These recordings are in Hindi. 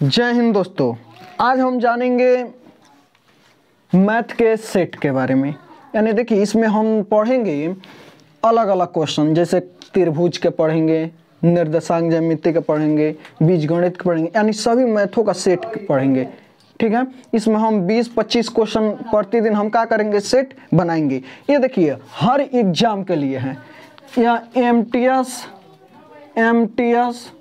जय हिंद दोस्तों। आज हम जानेंगे मैथ के सेट के बारे में। यानी देखिए, इसमें हम पढ़ेंगे अलग अलग क्वेश्चन, जैसे त्रिभुज के पढ़ेंगे, निर्देशांक ज्यामिति के पढ़ेंगे, बीजगणित के पढ़ेंगे, यानी सभी मैथों का सेट पढ़ेंगे। ठीक है, इसमें हम 20-25 क्वेश्चन प्रतिदिन हम क्या करेंगे, सेट बनाएंगे। ये देखिए हर एग्जाम के लिए है, या एमटीएस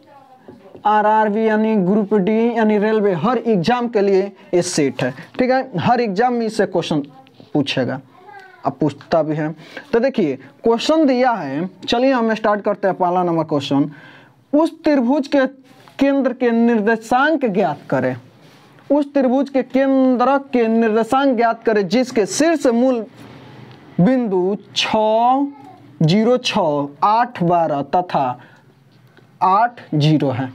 आरआरबी यानी ग्रुप डी यानी रेलवे, हर एग्जाम के लिए ये सेट है। ठीक है, हर एग्जाम में इससे क्वेश्चन पूछेगा, अब पूछता भी है। तो देखिए क्वेश्चन दिया है, चलिए हम स्टार्ट करते हैं। पहला नंबर क्वेश्चन, उस त्रिभुज के केंद्र के निर्देशांक ज्ञात करें। उस त्रिभुज के केंद्र के निर्देशांक ज्ञात करें जिसके शीर्ष मूल बिंदु 6, 0, 6, 8, 12 तथा 8, 0 है।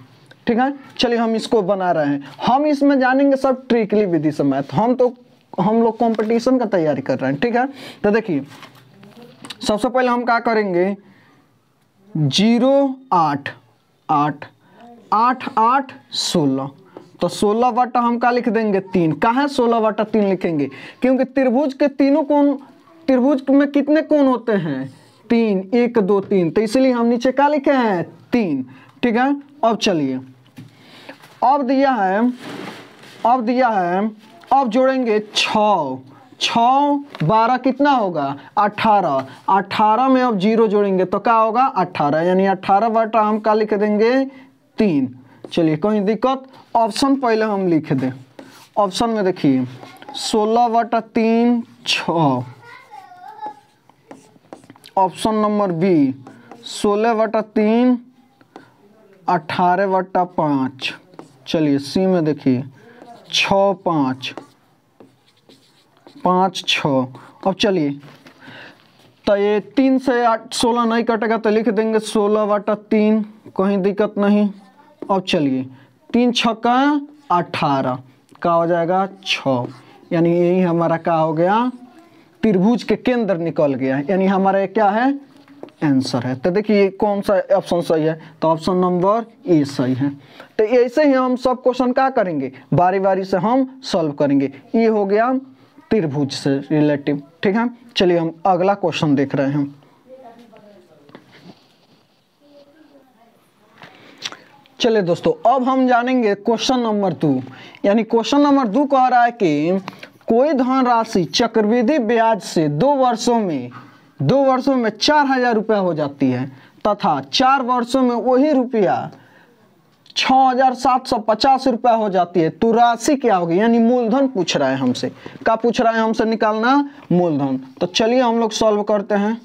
ठीक है, चलिए हम इसको बना रहे हैं। हम इसमें जानेंगे सब ट्रिकली विधि से मैथ। हम लोग कंपटीशन का तैयारी कर रहे हैं। ठीक है, तो देखिए सबसे पहले हम क्या करेंगे, 0, 8, 8, 8, 8, 16। तो 16 बटा हम क्या लिख देंगे, 3। कहाँ 16 बटा 3 लिखेंगे, क्योंकि त्रिभुज के तीनों कोण, त्रिभुज में कितने कोण होते हैं, 3, 1, 2, 3। तो इसलिए हम नीचे क्या लिखे हैं, 3। ठीक है, अब चलिए, अब दिया है, अब जोड़ेंगे 6, 6, 12 कितना होगा, 18। 18 में अब 0 जोड़ेंगे तो क्या होगा, 18, यानी 18 बटा हम क्या लिख देंगे, 3। चलिए कोई दिक्कत, ऑप्शन पहले हम लिख दें। ऑप्शन में देखिए 16 बटा 3, 6। ऑप्शन नंबर बी 16 बटा 3, 18 बटा 5। चलिए सी में देखिए 6, 5, 5, 6। अब चलिए, तो ये 3 से 16 नहीं कटेगा तो लिख देंगे 16 बटा 3, कहीं दिक्कत नहीं। अब चलिए 3 छक्का 18 का हो जाएगा 6, यानी यही हमारा क्या हो गया, त्रिभुज के केंद्र निकल गया, यानी हमारा ये क्या है, आंसर है। तो देखिए कौन सा ऑप्शन सही है, तो ऑप्शन नंबर ए सही है। तो ऐसे ही हम सब क्वेश्चन क्या करेंगे, बारी बारी से हम सॉल्व करेंगे। ये हो गया त्रिभुज से रिलेटिव। ठीक है, चलिए हम अगला क्वेश्चन देख रहे हैं। चलिए दोस्तों, अब हम जानेंगे क्वेश्चन नंबर 2। यानी क्वेश्चन नंबर 2 कह रहा है कि कोई धनराशि चक्रवृद्धि ब्याज से 2 वर्षों में 4000 रुपया हो जाती है तथा 4 वर्षों में वही रुपया 6750 रुपया हो जाती है, तो राशि क्या होगी, यानी मूलधन पूछ रहा है हमसे। क्या पूछ रहा है हमसे, निकालना मूलधन। तो चलिए हम लोग सॉल्व करते हैं।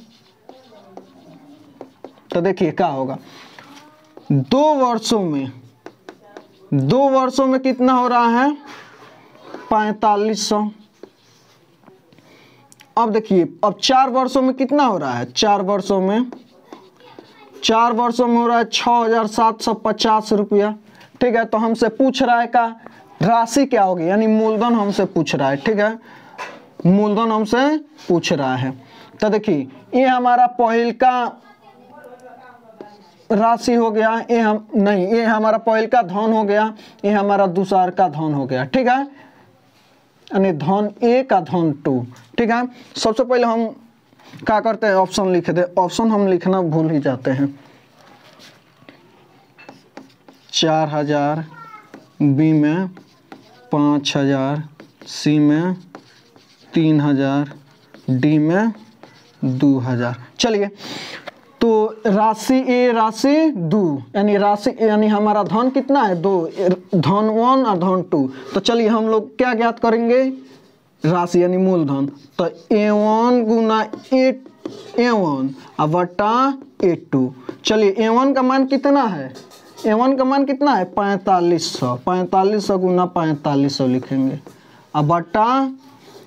तो देखिए क्या होगा, 2 वर्षों में कितना हो रहा है, 4500। अब देखिए, अब 4 वर्षों में कितना हो रहा है, 4 वर्षों में हो रहा है 6750 रुपया। ठीक है, तो हमसे पूछ रहा है का राशि क्या होगी, यानी मूलधन हमसे पूछ रहा है। ठीक है, मूलधन हमसे पूछ रहा है। तो देखिए ये हमारा पहल का राशि हो गया, ये हमारा पहल का धन हो गया, ये हमारा दूसरा का धन हो गया। ठीक है, यानी धन ए का धन 2। ठीक है, सबसे पहले हम क्या करते हैं, ऑप्शन लिख दे। ऑप्शन हम लिखना भूल ही जाते हैं। 4000, बी में 5000, सी में 3000, डी में 2000। चलिए, तो राशि 2, यानी हमारा धन कितना है, 2, धन 1 और धन 2। तो चलिए हम लोग क्या ज्ञात करेंगे, राशि यानी मूलधन। तो A1 गुना A1 बटा A2। चलिए A1 का मान कितना है, A1 का मान कितना है, 4500। 4500 गुना 4500 लिखेंगे, अब बटा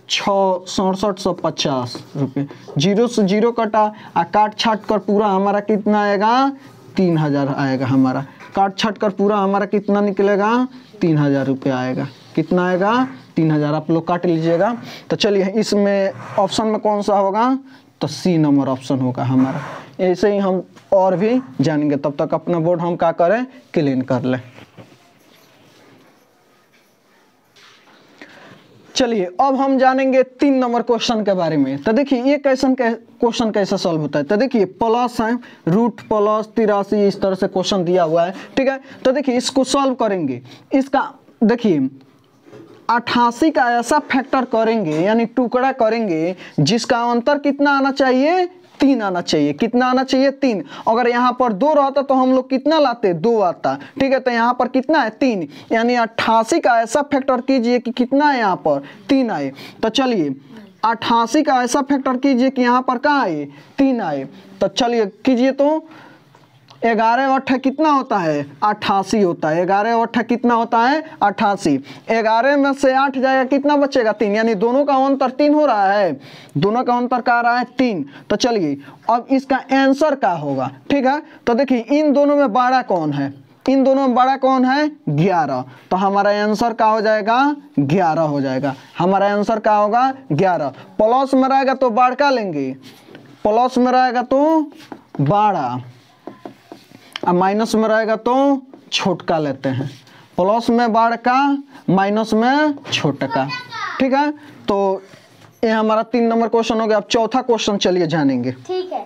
6750 रुपये। 0 से 0 कटा, काट छाट कर पूरा हमारा कितना आएगा, 3000 आएगा हमारा। काट छाट कर पूरा हमारा कितना निकलेगा, 3000 रुपया आएगा। कितना आएगा, 3000। आप लोग काट लीजिएगा। तो चलिए इसमें ऑप्शन में कौन सा होगा, तो सी नंबर ऑप्शन होगा हमारा। ऐसे ही हम और भी जानेंगे, तब तक अपना बोर्ड हम क्या करें, क्लीन कर लें। चलिए अब हम जानेंगे 3 नंबर क्वेश्चन के बारे में। तो देखिए ये क्वेश्चन कैसे सॉल्व होता है। तो देखिए प्लस है, रूट प्लस 83 इस तरह से क्वेश्चन दिया हुआ है, ठीक है। तो देखिए इसको सॉल्व करेंगे। इसका देखिए 88 का ऐसा फैक्टर करेंगे यानी टुकड़ा करेंगे जिसका अंतर कितना आना चाहिए, 3 आना चाहिए। कितना आना चाहिए, 3। अगर यहाँ पर 2 रहता तो हम लोग कितना लाते, 2 आता, ठीक है। तो यहाँ पर कितना है, 3, यानी 88 का ऐसा फैक्टर कीजिए कि कितना है यहाँ पर 3 आए। तो चलिए 88 का ऐसा फैक्टर कीजिए कि यहाँ पर कहाँ आए, 3 आए। तो चलिए कीजिए, तो 11 8 कितना होता है, 88 होता है। 11 8 कितना होता है, 88। 11 में से 8 जाएगा, कितना बचेगा, 3, यानी दोनों का अंतर 3 हो रहा है। दोनों का अंतर क्या आ रहा है, 3। तो चलिए अब इसका आंसर क्या होगा, ठीक है। तो देखिए इन दोनों में बड़ा कौन है, इन दोनों में बड़ा कौन है, 11। तो हमारा आंसर क्या हो जाएगा, 11 हो जाएगा। हमारा आंसर क्या होगा, 11। प्लस में रहेगा तो बड़ा लेंगे, प्लस में रहेगा तो बड़ा, अब माइनस में रहेगा तो छोटका लेते हैं। प्लस में बड़ा का, माइनस में छोटा, ठीक है। तो ये हमारा 3 नंबर क्वेश्चन हो गया। अब चौथा क्वेश्चन चलिए जानेंगे, ठीक है।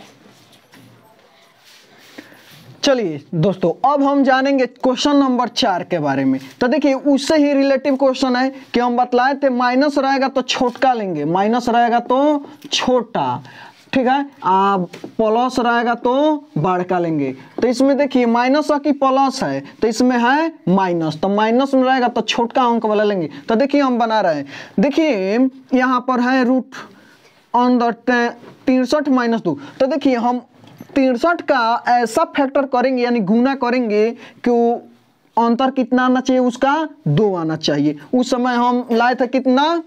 चलिए दोस्तों अब हम जानेंगे क्वेश्चन नंबर 4 के बारे में। तो देखिए उससे ही रिलेटिव क्वेश्चन है कि हम बतलाए थे माइनस रहेगा तो छोटका लेंगे, माइनस रहेगा तो छोटा, ठीक है। प्लस रहेगा तो बड़का लेंगे। तो इसमें देखिए माइनस की प्लस है तो इसमें है माइनस, तो माइनस में रहेगा तो छोटका अंक वाला लेंगे। तो देखिए हम बना रहे हैं, देखिए यहाँ पर है रूट अंदर 63 माइनस 2। तो देखिए हम 63 का ऐसा फैक्टर करेंगे यानी गुना करेंगे कि अंतर कितना आना चाहिए, उसका 2 आना चाहिए। उस समय हम लाए थे कितना,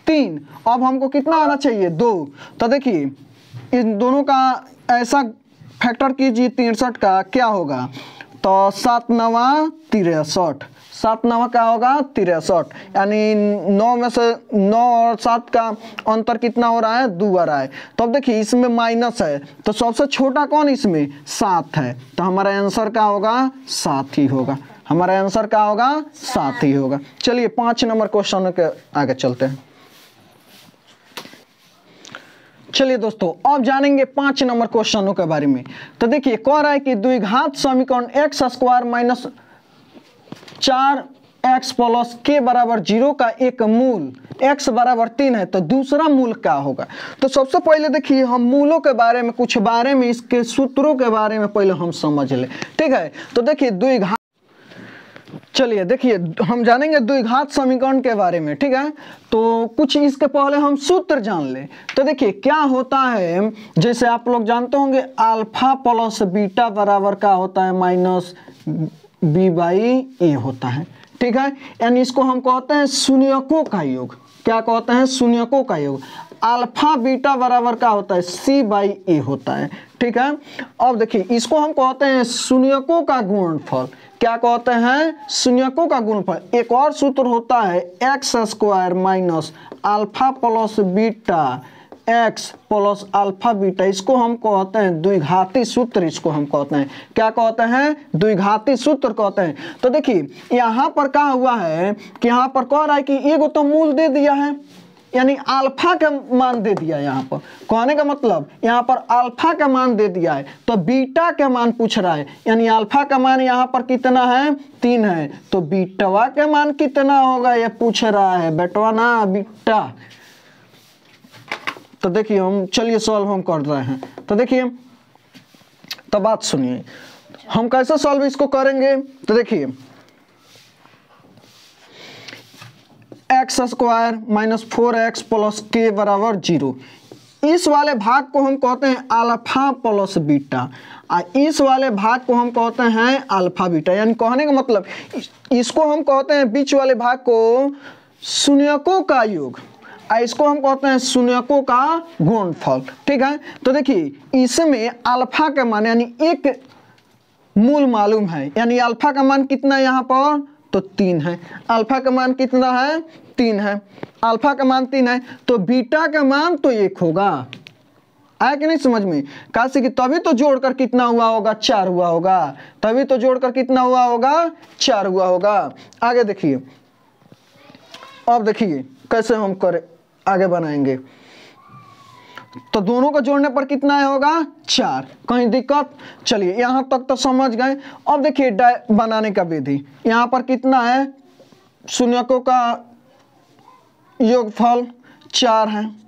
3, अब हमको कितना आना चाहिए, 2। तो देखिए इन दोनों का ऐसा फैक्टर कीजिए 63 का, क्या होगा, तो 7 9 63, 7 9 क्या होगा, 63, यानी 9 में से 9 और 7 का अंतर कितना हो रहा है, 2 आ रहा है। तो अब देखिए इसमें माइनस है तो सबसे छोटा कौन इसमें, 7 है। तो हमारा आंसर क्या होगा, 7 ही होगा। हमारा आंसर क्या होगा, 7 ही होगा। चलिए 5 नंबर क्वेश्चन के आगे चलते हैं। चलिए दोस्तों अब जानेंगे 5 नंबर क्वेश्चनों के बारे में। तो देखिए कह रहा है कि द्विघात समीकरण x square minus 4x plus k बराबर 0 का एक मूल x बराबर 3 है, तो दूसरा मूल क्या होगा। तो सबसे पहले देखिए हम मूलों के बारे में, कुछ बारे में, इसके सूत्रों के बारे में पहले हम समझ ले, ठीक है। तो देखिए द्विघात, चलिए देखिए हम जानेंगे द्विघात समीकरण के बारे में, ठीक है। तो कुछ इसके पहले हम सूत्र जान ले। तो देखिए क्या होता है, जैसे आप लोग जानते होंगे अल्फा प्लस बीटा बराबर का होता है माइनस b/a होता है, ठीक है। यानी इसको हम कहते हैं शून्यकों का योग। क्या कहते हैं, शून्यकों का योग। अल्फा बीटा बराबर का होता है c/a होता है, ठीक है। अब देखिए इसको हम कहते हैं शून्यकों का गुणनफल। क्या कहते हैं, शून्यकों का गुणनफल। एक और सूत्र होता है x square minus alpha plus beta x plus alpha beta, इसको हम कहते हैं द्विघाती सूत्र। इसको हम कहते हैं, क्या कहते हैं, द्विघाती सूत्र कहते हैं। तो देखिए यहाँ पर क्या हुआ है कि यहाँ पर कह रहा है कि एगो तो मूल दे दिया है, यानी अल्फा का मान दे दिया। यहाँ पर कहने का मतलब यहाँ पर अल्फा का मान दे दिया है, तो बीटा का मान पूछ रहा है, यानी अल्फा का मान यहाँ पर कितना है, 3 है, तो बीटवा का मान कितना होगा ये पूछ रहा है, बेटवा ना बीटा। तो देखिए हम चलिए सॉल्व हम कर रहे हैं। तो देखिए तो बात सुनिए हम कैसे सॉल्व इसको करेंगे। तो देखिए x square minus 4x plus k बराबर 0, इस वाले भाग को हम कहते हैं अल्फा प्लस बीटा, इस वाले भाग को हम कहते हैं अल्फा बीटा। यानी कहने का मतलब इसको हम कहते हैं बीच वाले भाग को शून्यकों का योग, इसको हम कहते हैं शून्यकों का गुणनफल, ठीक है। तो देखिए इसमें अल्फा का मान यानी एक मूल मालूम है, यानी अल्फा का मान कितना है यहाँ पर, तो 3 है। अल्फा का मान कितना है, 3 है। अल्फा का मान 3 है, तो बीटा का मान तो 1 होगा। आया कि नहीं समझ में, कैसे कि तभी तो जोड़कर कितना हुआ होगा, 4 हुआ होगा। तभी तो जोड़कर कितना हुआ होगा, 4 हुआ होगा। आगे देखिए, अब देखिए कैसे हम करें, आगे बनाएंगे। तो दोनों को जोड़ने पर कितना होगा 4, कहीं दिक्कत? चलिए यहाँ तक तो समझ गए। अब देखिए बनाने का विधि, यहाँ पर कितना है, शून्यकों का योगफल 4 है,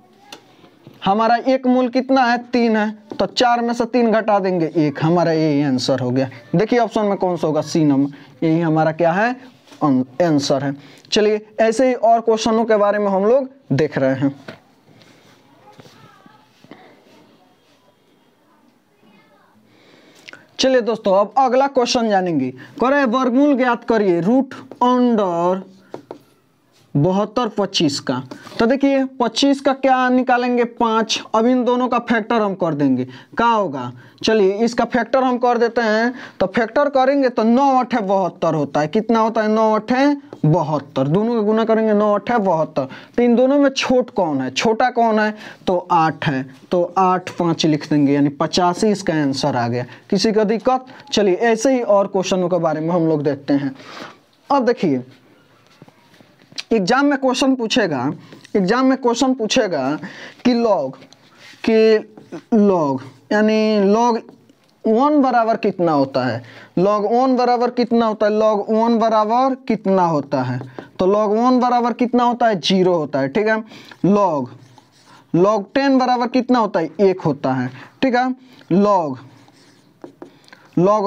हमारा एक मूल कितना है 3 है, तो 4 में से 3 घटा देंगे 1, हमारा यही आंसर हो गया। देखिए ऑप्शन में कौन सा होगा, सी नंबर, यही हमारा क्या है आंसर है। चलिए ऐसे ही और क्वेश्चनों के बारे में हम लोग देख रहे हैं। चलिए दोस्तों अब अगला क्वेश्चन जानेंगे। करे वर्गमूल ज्ञात करिए रूट अंडर 72 25 का। तो देखिए 25 का क्या निकालेंगे 5, अब इन दोनों का फैक्टर हम कर देंगे, क्या होगा, चलिए इसका फैक्टर हम कर देते हैं। तो फैक्टर करेंगे तो 9 8 72 होता है, कितना होता है 9 8 72, दोनों का गुना करेंगे 9 8 72। तो इन दोनों में छोट कौन है, छोटा कौन है, तो 8 है, तो 8 5 लिख देंगे, यानी 85 इसका आंसर आ गया। किसी का दिक्कत? चलिए ऐसे ही और क्वेश्चनों के बारे में हम लोग देखते हैं। अब देखिए एग्जाम में क्वेश्चन पूछेगा कि लॉग यानी लॉग 1 बराबर कितना होता है, लॉग 1 बराबर कितना होता है, लॉग 1 बराबर कितना होता है, तो लॉग 1 बराबर कितना होता है 0 होता है, ठीक है। लॉग 10 बराबर कितना होता है 1 होता है, ठीक है। लॉग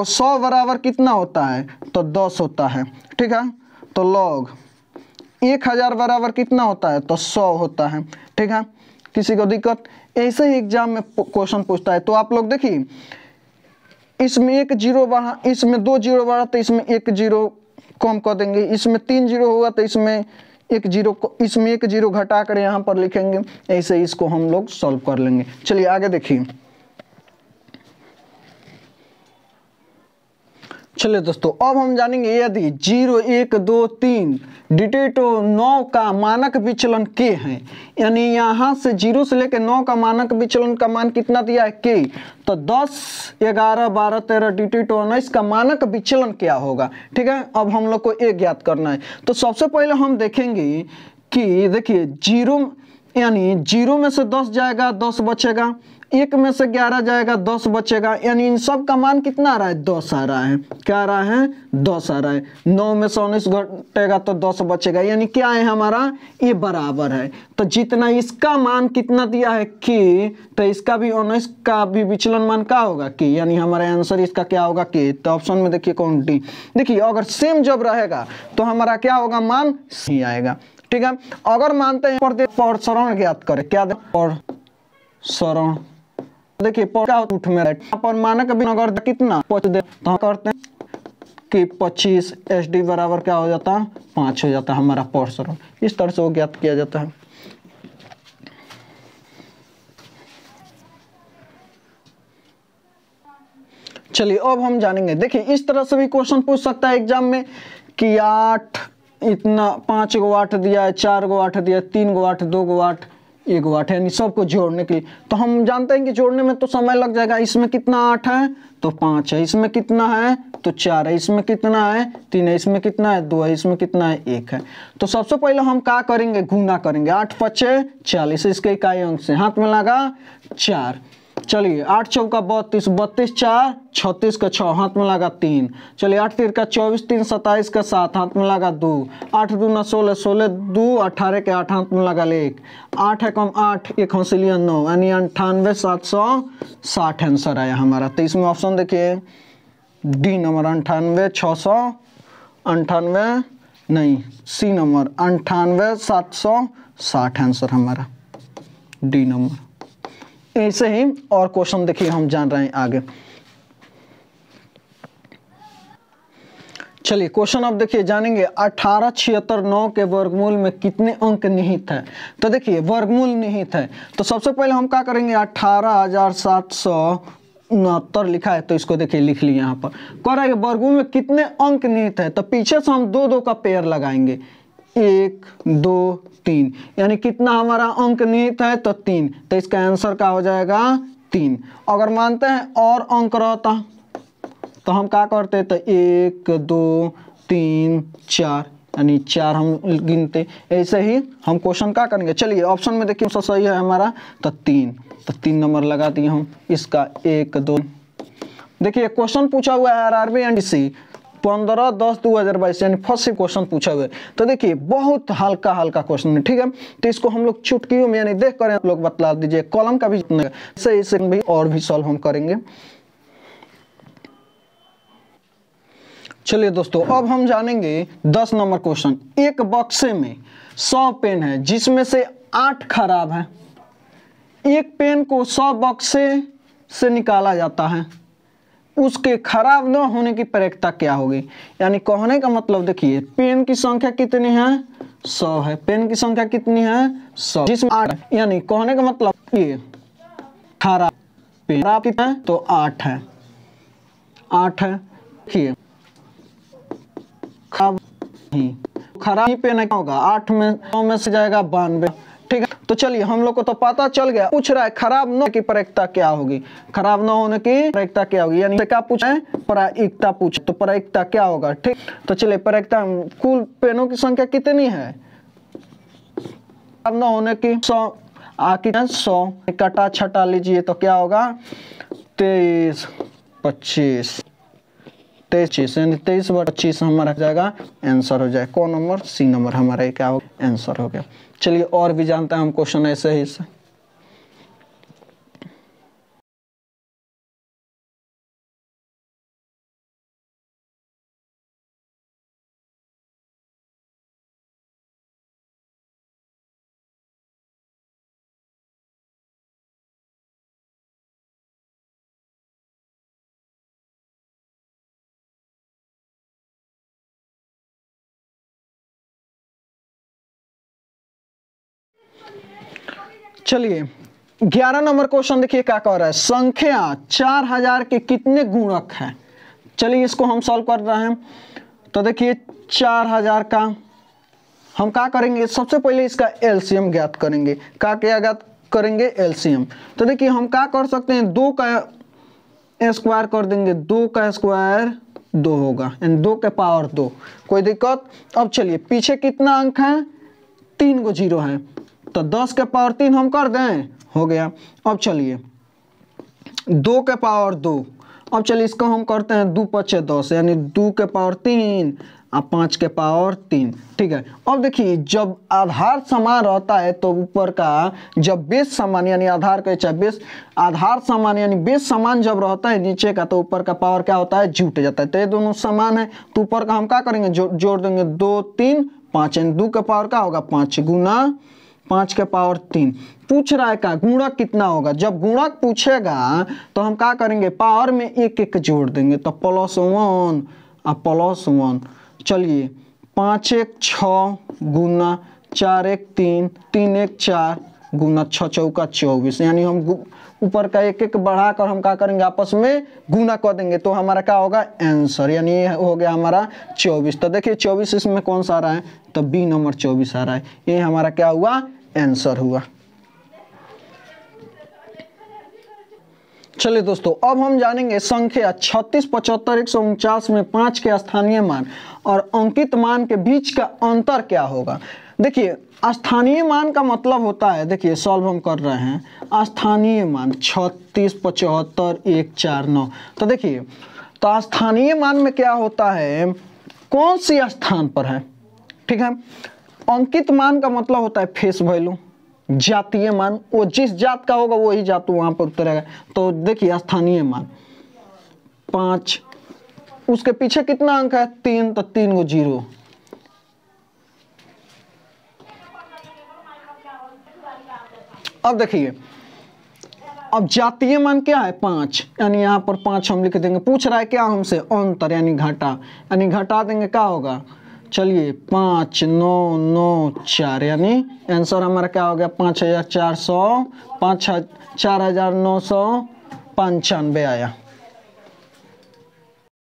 100 बराबर कितना होता है, तो 10 होता है, ठीक है। तो लॉग 1000 बराबर कितना होता है, तो 100 होता है, ठीक है। किसी को दिक्कत? ऐसे ही एग्जाम में क्वेश्चन पूछता है। तो आप लोग देखिए इसमें 1 0 बढ़ा, इसमें 2 0 बढ़ा तो इसमें 1 0 कम कर देंगे, इसमें 3 0 होगा तो इसमें 1 0 घटा कर यहाँ पर लिखेंगे। ऐसे ही इसको हम लोग सॉल्व कर लेंगे। चलिए आगे देखिए। चलिए दोस्तों अब हम जानेंगे यदि 0 1 2 3 डिजिट 9 का मानक विचलन के हैं, यानी यहाँ से 0 से लेकर 9 का मानक विचलन का मान कितना दिया है के, तो 10 11 12 13 डिजिट 19 का मानक विचलन क्या होगा, ठीक है। अब हम लोग को एक ज्ञात करना है। तो सबसे पहले हम देखेंगे कि देखिए 0 यानी 0 में से 10 जाएगा 10 बचेगा, 1 में से 11 जाएगा 10 बचेगा, यानी इन सब का मान कितना आ रहा है 10 आ रहा है, क्या आ रहा है 10 आ रहा है। 9 में से 19 घटेगा तो 10 बचेगा, यानी क्या है हमारा ये बराबर है। तो जितना इसका मान कितना दिया है के, तो इसका भी 19 का भी विचलन मान क्या होगा के, यानी हमारा आंसर इसका क्या होगा के। तो ऑप्शन में देखिए कौन डी। देखिए अगर सेम जब रहेगा तो हमारा क्या होगा मान सी आएगा, ठीक है। अगर मानते हैं प्रसरण ज्ञात करें, क्या प्रसरण, देखिए उठ में पर मानक भी अगर कितना पहुंच दे तो हम करते हैं कि 25 SD बराबर क्या हो जाता है 5 हो जाता है हमारा प्रसरण। इस तरह से वो ज्ञात किया जाता है। चलिए अब हम जानेंगे, देखिए इस तरह से भी क्वेश्चन पूछ सकता है एग्जाम में कि 8 इतना 5 गो 8 दिया है, 4 गो 8 दिया है, 3 गो 8, 2 गो 8, 1 गो 8, यानी सबको जोड़ने के लिए। तो हम जानते हैं कि जोड़ने में तो समय लग जाएगा। इसमें कितना 8 है तो 5 है, इसमें कितना है तो 4 है, इसमें कितना है 3 है, इसमें कितना है 2 है, इसमें कितना है 1 है। तो सबसे पहले हम क्या करेंगे गुना करेंगे, 8 5 40, इसके इकाई अंक से हाथ में लगा 4। चलिए 8 चौका 32, 32 4 36 का 6 हाथ में लगा 3। चलिए 8 3 का 24, 3 27 का 7 हाथ में लगा 2, 8 2 9 16, 16 2 18 के 8 हाथ में लगा 1, 8 है कम 8 1 हौसलिया 9, यानी 98 760 आंसर आया हमारा। तो इसमें ऑप्शन देखिए डी नंबर 98 698 नहीं सी नंबर 98 760 आंसर हमारा डी नंबर। ऐसे ही और क्वेश्चन देखिए हम जान रहे हैं आगे। चलिए क्वेश्चन अब देखिए जानेंगे 18 76 9 के वर्गमूल में कितने अंक निहित है। तो देखिए वर्गमूल निहित है तो सबसे पहले हम क्या करेंगे 18,769 लिखा है तो इसको देखिए लिख लिए यहाँ पर। कह रहा है वर्गमूल में कितने अंक निहित है, तो पीछे से हम 2 2 का पेयर लगाएंगे 1 2 3, यानी कितना हमारा अंक निहित है तो 3, तो इसका आंसर क्या हो जाएगा 3। अगर मानते हैं और अंक रहता तो हम क्या करते तो 1 2 3 4, यानी 4 हम गिनते। ऐसे ही हम क्वेश्चन क्या करेंगे, चलिए ऑप्शन में देखिए कौन सा सही है हमारा, तो 3 नंबर लगा दिए हम इसका 1 2। देखिए क्वेश्चन पूछा हुआ है आरआरबी एनडीसी 15/10/2022 यानी फर्स्ट क्वेश्चन पूछा हुआ है। तो देखिए बहुत हल्का क्वेश्चन है, ठीक है। तो इसको हम लोग चुटकियों में यानी देख कर आप लोग बतला दीजिए, कॉलम का भी इसे भी और भी सॉल्व हम करेंगे। चलिए दोस्तों अब हम जानेंगे 10 नंबर क्वेश्चन। एक बक्से में 100 पेन है जिसमें से 8 खराब है। एक पेन को 100 बक्से से निकाला जाता है, उसके खराब न होने की प्रायिकता क्या होगी। यानी कहने का मतलब देखिए पेन की संख्या कितनी है, 100 है। पेन की संख्या कितनी है, 100, जिसमें 8 है। यानी कहने का मतलब ये खराब पेन खराब कितना है, तो 8 है। 8 है। देखिए खराब ही पेन क्या होगा, 8 में 100 में से जाएगा 92, ठीक है। तो चलिए हम लोग को तो पता चल गया। पूछ रहा है खराब न होने की प्रायिकता क्या होगी, खराब न होने की प्रायिकता क्या होगी, यानी क्या पूछा है, प्रायिकता पूछे। तो प्रायिकता क्या होगा, ठीक। तो चलिए प्रायिकता कुल पेनों की संख्या कितनी है, खराब न होने की 100 कितना 100 कटा छटा लीजिए तो क्या होगा 23 25 23 यानी 23/25 हमारा जाएगा आंसर हो जाए। कौन नंबर, सी नंबर हमारा क्या हो आंसर हो गया। चलिए और भी जानते हैं हम क्वेश्चन ऐसे ही से। चलिए 11 नंबर क्वेश्चन देखिए क्या कह रहा है, संख्या 4000 के कितने गुणक है। चलिए इसको हम सॉल्व कर रहे हैं। तो देखिए 4000 का हम क्या करेंगे, सबसे पहले इसका एलसीएम ज्ञात करेंगे। क्या ज्ञात करेंगे, एलसीएम। तो देखिए हम क्या कर सकते हैं, 2 का स्क्वायर कर देंगे, 2 का स्क्वायर 2 होगा, यानी 2 के पावर 2, कोई दिक्कत। अब चलिए पीछे कितना अंक है, 3 गो 0 है, तो 10 के पावर 3 हम कर दें, हो गया। अब चलिए 2 के पावर 2, अब चलिए इसको हम करते हैं 2 × 10 यानी 2 के पावर 3 और 5 के पावर 3, ठीक है। अब देखिए जब आधार समान रहता है तो ऊपर का जब बेस समान यानी आधार का चाहे बेस आधार समान यानी बेस समान जब रहता है नीचे का, तो ऊपर का पावर क्या होता है, जुट जाता है। तो ये दोनों समान है तो ऊपर का हम क्या करेंगे, जोड़ देंगे 2 3 5 यानी 2 का पावर क्या होगा 5 गुना 5 के पावर 3। पूछ रहा है का गुणक कितना होगा। जब गुणक पूछेगा तो हम क्या करेंगे, पावर में 1 1 जोड़ देंगे, तो +1 और +1। चलिए 5 1 6 गुना 4 1 3 3 1 4 गुना 6 चौका 24, यानी हम ऊपर का 1 1 बढ़ाकर हम क्या करेंगे, आपस में गुना कर देंगे, तो हमारा क्या होगा आंसर, यानी ये हो गया हमारा 24। तो देखिए 24 इसमें कौन सा आ रहा है, तो बी नंबर 24 आ रहा है। ये हमारा क्या हुआ, आंसर हुआ। चलिए दोस्तों अब हम जानेंगे संख्या 36 75 149 में 5 के स्थानीय मान और अंकित मान के बीच का अंतर क्या होगा। देखिए स्थानीय मान का मतलब होता है, देखिए सॉल्व हम कर रहे हैं, स्थानीय मान 36 75 149। तो देखिए तो स्थानीय मान में क्या होता है, कौन सी स्थान पर है, ठीक है। अंकित मान का मतलब होता है फेस वैल्यू, जातीय मान, वो जिस जात का होगा वही जात वहां पर उतरेगा। तो देखिए स्थानीय मान 5, उसके पीछे कितना अंक है 3, तो 3 गो 0। अब देखिए अब जातीय मान क्या है 5, यानी यहाँ पर 5 हम लिख देंगे। पूछ रहा है क्या हमसे, अंतर यानी घटा, यानी घटा देंगे क्या होगा, चलिए 5 9 9 4, यानी आंसर हमारा क्या हो गया 5400 4995 आया।